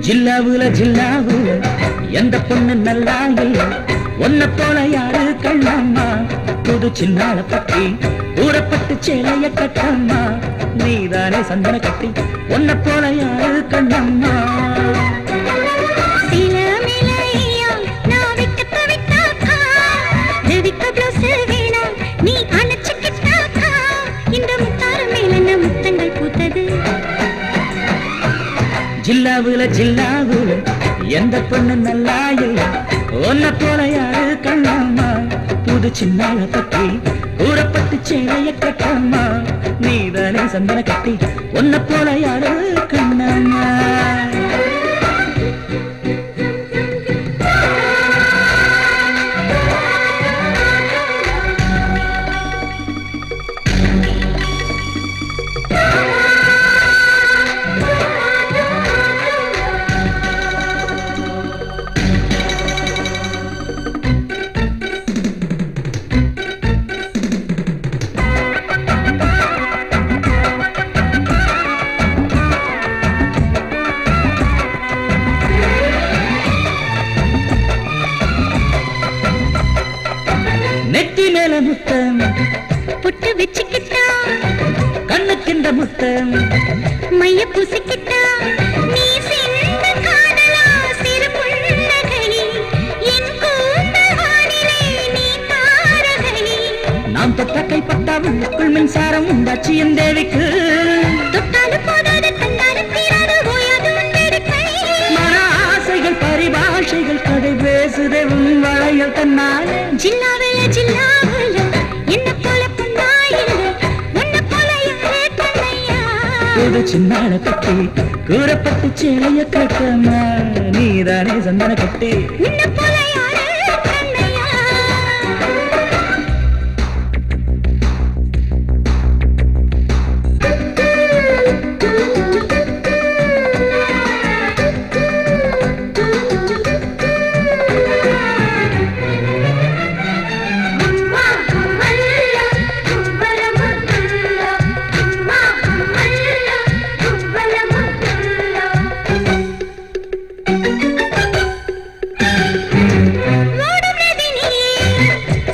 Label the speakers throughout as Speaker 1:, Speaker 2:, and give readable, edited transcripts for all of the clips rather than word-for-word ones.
Speaker 1: ஜில்லாவுல ஜில்லாவுல எந்த பொண்ணு நல்லா இல்ல ஒன்ன போல யாரு கண்ணம்மா புது சின்னால பட்டி ஊறப்பட்டு சேலைய கட்டம்மா நீதானே சந்தன கட்டி ஒன்ன போல யாரு கண்ணம்மா ஜில்லாவுல ஜில்லாவுல எந்த பொண்ணு நல்லா இல்ல ஒன்ன போல யாரு கண்ணம்மா புது சின்னால பட்டி ஊறப்பட்டு சேலைய கட்டம்மா நீதானே சந்தன கட்டி ஒன்ன போல யாரு கண்ணம்மா நெத்தி மேல முத்தம்
Speaker 2: புட்டு வச்சுக்கிட்டா
Speaker 1: கண்ணுக்கின்ற முத்தம்
Speaker 2: மைய பூசிக்கிட்டா நீ சிந்த காதலா சிறு புன்னகை என் கூந்தவானிலே நீ தாரகை
Speaker 1: நாம் தொட்ட கைப்பட்டா உள்ளுக்குள் மின்சாரம் உண்டாச்சு என் தேவிக்கு
Speaker 2: தொட்டாலும் போதாது தந்தாலும் தீராது ஓயாது உன் வேடிக்கை
Speaker 1: மன ஆசைகள் பரிபாஷைகள் கதை பேசுதே உன் வளையல் தன்னாலே
Speaker 2: ஜில்லாவில ஜில்லாவுல என்ன போல பொண்ணா இல்ல உன்ன போல யாரே கண்ணையா
Speaker 1: புது சின்னால கட்டி கூறப்பட்டு சேலைய கட்டம்மா நீதானே சந்தன கட்டி
Speaker 2: உன்ன போல யாரே கண்ணையா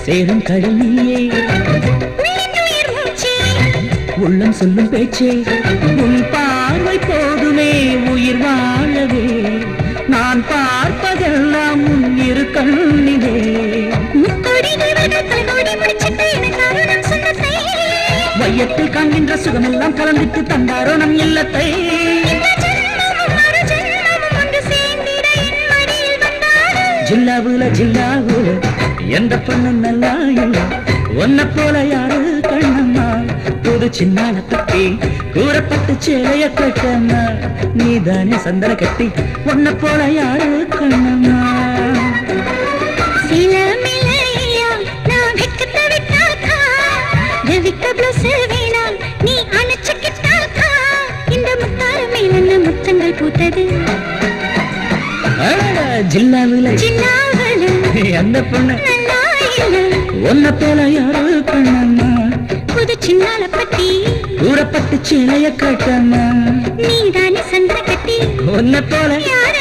Speaker 1: சேரும் கடல் நீயே உள்ளம் சொல்லும் பேச்சே உன் பார்வை போதுமே உயிர் வாழவே நான் பார்ப்பதெல்லாம் உன் இரு கண்ணிலே வையத்தில் காண்கின்ற சுகமெல்லாம் கலந்துட்டு தந்தாரோ நம் இல்லத்தை ஜில்லாவுல ஜில்லாவுல எந்த பொண்ணு நல்லா இல்ல ஒன்ன போல யாரு கண்ணம்மா புது சின்னால பட்டி கூறப்பட்டு சேலைய கட்டம்மா நீதானே சந்தன கட்டி ஒன்ன போல யாரு கண்ணம்மா
Speaker 2: சில மிலையா நான் வெக்கத்தை விட்டாக்கா ஜவிக்க ப்ளஸ் வேணாம் நீ அணைச்சுக்கிட்டாக்கா இந்த முத்தார மேல முத்தங்கள் பூத்தது
Speaker 1: ஜில்லாவுல
Speaker 2: ஜில்லாவுல
Speaker 1: அந்த பொண்ணு
Speaker 2: நல்லா இல்ல
Speaker 1: ஒன்ன போல யாரு கண்ணம்மா
Speaker 2: புது சின்னால பட்டி
Speaker 1: கூறப்பட்டு சேலைய கட்டம்மா
Speaker 2: நீதானே சந்தன கட்டி
Speaker 1: ஒன்ன போல
Speaker 2: யாரு